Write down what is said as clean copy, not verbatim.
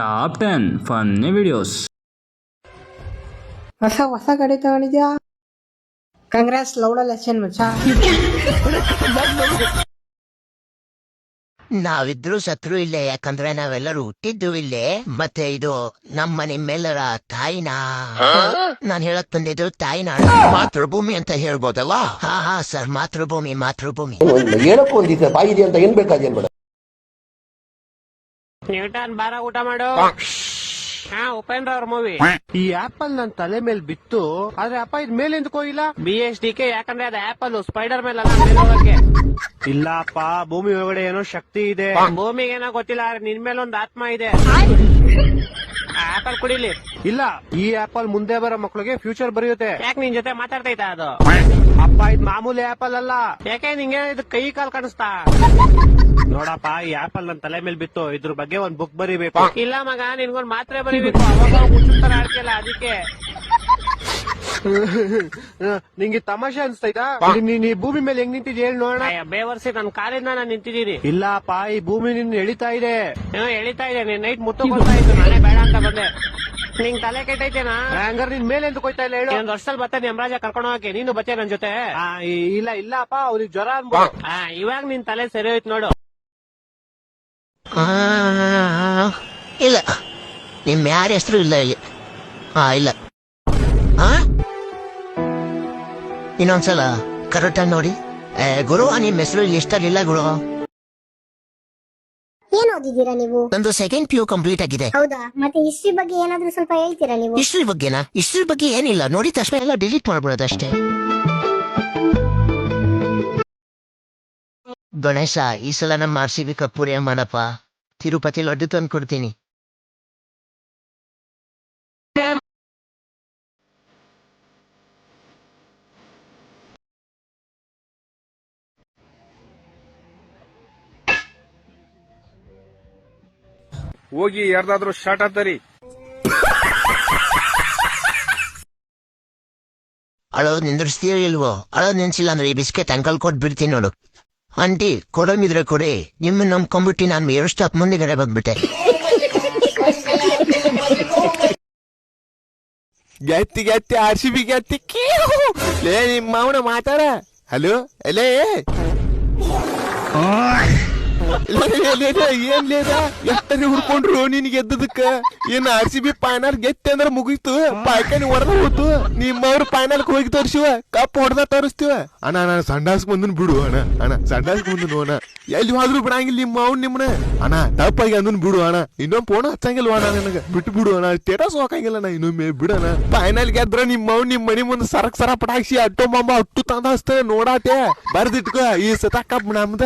Top 10 funny videos. ಹೊಸ ಗಾಡಿ ತಗೊಂಡಿದ್ಯಾ? Congrats ಲೌಡ lesson ಮಚ್ಚ. ನಾವಿದ್ರು ಸತ್ರು ಇಲ್ಲೇ, ಯಾಕಂದ್ರೆ ನಾವೆಲ್ಲರೂ ಹುಟ್ಟಿದ್ದು ಇಲ್ಲೇ. ಮತ್ತೆ ಇದು ನಮ್ಮ ನಿಮ್ಮೆಲ್ಲರ ತಾಯಿನ, ನಾನ್ ಹೇಳಕ್ ಬಂದಿದ್ದು ತಾಯಿನ ಮಾತೃಭೂಮಿ ಅಂತ ಹೇಳ್ಬೋದಲ್ಲ. ಹಾ ಸರ್, ಮಾತೃಭೂಮಿ. ಹೇಳಕ್ಕೂ ಒಂದಿದೆ ಬಾಯಿ ಇದೆ ಅಂತ ಏನ್ ಬೇಕಾದೇನ್ ಬೇಡ. ನ್ಯೂಟನ್ ಬಾರ ಊಟ ಮಾಡು. ಉಪೇಂದ್ರ ಅವ್ರ ಮೂವಿ. ಈ ಆಪಲ್ ನನ್ ತಲೆ ಮೇಲೆ ಬಿತ್ತು, ಆದ್ರೆ ಅಪ್ಪ ಇದ್ ಮೇಲೆ ಎಂದಕ್ಕೆ ಹೋಗಿಲ್ಲ? BSDK, ಯಾಕಂದ್ರೆ ಅದು ಆಪಲ್ ಸ್ಪೈಡರ್ ಮೇಲೆ ಹೋಗಕ್ಕೆ. ಇಲ್ಲಪ್ಪ, ಭೂಮಿ ಒಳಗಡೆ ಏನೋ ಶಕ್ತಿ ಇದೆ. ಭೂಮಿಗೆ ಏನೋ ಗೊತ್ತಿಲ್ಲ, ಆದ್ರೆ ನಿನ್ ಮೇಲೆ ಒಂದು ಆತ್ಮ ಇದೆ. ಆಪಲ್ ಕುಡಿಲಿ. ಇಲ್ಲ, ಈ ಆಪಲ್ ಮುಂದೆ ಬರೋ ಮಕ್ಳಿಗೆ ಫ್ಯೂಚರ್ ಬರೆಯುತ್ತೆ. ಯಾಕೆ ನಿನ್ ಜೊತೆ ಮಾತಾಡ್ತೈತಾ ಅದು? ಅಪ್ಪ ಇದ್ ಮಾಮೂಲಿ ಆಪಲ್ ಅಲ್ಲ. ಯಾಕೆ ನಿಂಗೆ ಇದು ಕೈ ಕಾಲ್ ಕಾಣಿಸ್ತಾ? ನೋಡಪ್ಪ, ಈ ಆಪಲ್ ನನ್ ತಲೆ ಮೇಲೆ ಬಿತ್ತು, ಇದ್ರ ಬಗ್ಗೆ ಒಂದ್ ಬುಕ್ ಬರೀಬೇಕು. ಇಲ್ಲ ಮಗ, ನಿನ್ಗೊಂದ್ ಮಾತ್ರೆ ಬರೀಬೇಕು. ಅವಾಗ ಹುಚ್ಚುತ್ತರ ಆಡ್ತಿಲ್ಲ, ಅದಕ್ಕೆ. ನಿಂಗೆ ತಮಾಷೆ ಅನ್ಸ್ತೈತಾ? ನೀ ಭೂಮಿ ಮೇಲೆ ಹೆಂಗ್ ನಿಂತಿದ್ಯ ಹೇಳಿ ನೋಡೋಣ. ಬೇವರ್ಸಿ ನನ್ ಕಾಲಿಂದ ನಾನು ನಿಂತಿದ್ದೀನಿ. ಇಲ್ಲಪ್ಪ, ಈ ಭೂಮಿ ನಿನ್ ಎಳಿತಾ ಇದೆ. ಎಳಿತಾ ಇದೆ. ನೀನ್ ನೈಟ್ ಮುಟ್ಟೋಗ್ತಾ ಇತ್ತು, ನಾನೇ ಬೇಡ ಅಂತ ಬಂದೆ. ನಿಂಗ್ ತಲೆ ಕೆಟ್ಟೈತೇನಾ? ಹಂಗಾರೆ ನಿನ್ ಮೇಲೆ ಎಂತ ಕೊಯ್ತಾ ಇಲ್ಲ ಹೇಳು. ಒಂದ್ ವರ್ಷದಲ್ಲಿ ಬರ್ತೇನೆ ಯಮರಾಜ ಕರ್ಕೊಂಡು ಹೋಗಕ್ಕೆ. ನೀನು ಬಚ್ಚೆ ನನ್ ಜೊತೆ. ಇಲ್ಲಪ್ಪ, ಅವ್ರಿಗೆ ಜ್ವರ ಅನ್ಬೋದು. ಇವಾಗ ನಿನ್ ತಲೆ ಸರಿ ಹೋಯ್ತು ನೋಡು. ಇಲ್ಲ, ನಿಮ್ ಯಾರ ಹೆಸರು ಇಲ್ಲ ಇಲ್ಲಿ. ಇಲ್ಲ. ಇನ್ನೊಂದ್ಸಲ ಕರೆಕ್ಟ್ ಆಗಿ ನೋಡಿ. ಗುರು, ನಿಮ್ ಹೆಸರು ಎಷ್ಟಾಗಿಲ್ಲ ಗುರು. ಏನ್ ಓದಿದ್ದೀರಾ ನೀವು? ನಂದು ಸೆಕೆಂಡ್ PU ಕಂಪ್ಲೀಟ್ ಆಗಿದೆ. ಹೌದಾ? ಮತ್ತೆ ಹಿಸ್ಟ್ರಿ ಬಗ್ಗೆ ಏನಾದ್ರೂ ಸ್ವಲ್ಪ ಹೇಳ್ತೀರಾ ನೀವು? ಹಿಸ್ಟ್ರಿ ಬಗ್ಗೆನಾ? ಹಿಸ್ಟ್ರಿ ಬಗ್ಗೆ ಏನಿಲ್ಲ, ನೋಡಿದ ತಕ್ಷಣ ಎಲ್ಲ ಡಿಲೀಟ್ ಮಾಡ್ಬಿಡೋದು ಅಷ್ಟೇ. ಗಣೇಶ, ಈ ಸಲ ನಮ್ಮ RCB ಕಪ್ಪುರಿ ಮಾಡಪ್ಪ. ತಿರುಪತಿ ಲಡ್ಡು ತಂದು ಕೊಡ್ತೀನಿ. ಹೋಗಿ ಯಾರ್ದಾದ್ರೂ ಶಾರ್ಟ್ ಆತರಿ. ಅಳೋದ್ ನಿಂದ್ರಿಸ್ತೀಯೋ ಇಲ್ವೋ? ಅಳೋದ್ ನಿನ್ಸಿಲ್ಲ ಅಂದ್ರೆ ಈ ಬಿಸ್ಕೆಟ್ ಅಂಕಲ್ ಕೊಟ್ ಬಿಡ್ತೀನಿ ನೋಡು. ಆಂಟಿ, ಕೊಡೋಮಿದ್ರೆ ಕೊಡಿ. ನಿಮ್ಮ ನಂಬ್ಕೊಂಡ್ಬಿಟ್ಟು ನಾನು 2 ಸ್ಟಾಪ್ ಮುಂದೆಗಡೆ ಬಂದ್ಬಿಟ್ಟೆ. ಗತ್ತಿ RCB ಗತ್ತಿ ಲೇ, ನಿಮ್ಮ ಮಾವನ ಮಾತಾಡ. ಹಲೋ, ಅಲೇ ಏನ್ ಲೇದ ಎಷ್ಟನೇ ಹುಡ್ಕೊಂಡ್ರು ನಿನ್ಗೆ ಎದ್ದದಕ್ಕ? ಏನ್ RCB ಫೈನಲ್ ಗೆತ್ತೆ ಅಂದ್ರ ಮುಗಿತು, ಪಾಯ್ಕಾನಿ ಹೊಡೆದ ಹೋತು. ನಿಮ್ಮವ್ರ ಫೈನಲ್ ಹೋಗಿ ತೋರ್ಸಿವ, ಕಪ್ ಹೊಡೆದ ತೋರಿಸ್ತೀವ. ಅಣ್ಣ ನಾನು ಸಂಡಾಸ್ ಬಂದನ್ ಬಿಡು ಅಣ್ಣ ಸಂಡಾಸ್ ಬಂದನು ಅಣ್ಣ. ಎಲ್ಲಿ ಹೋದ್ರು ಬಿಡಂಗಿಲ್ಲ ನಿಮ್ಮ ಅವ್ನ ನಿಮ್ನ. ಅಣ್ಣ ತಪ್ಪಾಗಿ ಅಂದನ್ ಬಿಡು ಅಣ್ಣ. ಇನ್ನೊಂದ್ ಫೋನ್ ಹಚ್ಚಂಗಿಲ್ವ ಅಣ್ಣ, ನನಗ ಬಿಟ್ಟು ಬಿಡು ಅಣ್ಣ. ಸ್ಟೇಟಸ್ ಹೋಗಂಗಿಲ್ಲ ನಾ ಇನ್ನೊಮ್ಮೆ ಬಿಡಣ. ಫೈನಲ್ ಗೆದ್ರ ನಿಮ್ಮ ನಿಮ್ ಮನಿ ಮುಂದೆ ಸರ ಪಟಾಕ್ಷಿ ಅಟ್ಟೋ ಮಾಮ ಅಟ್ಟು ತಂದ ಹಚ್ತ ನೋಡಾಟೆ. ಬರ್ದಿಟ್ಕೋ, ಈ ಸತ ಕಪ್ ನಮ್ದ.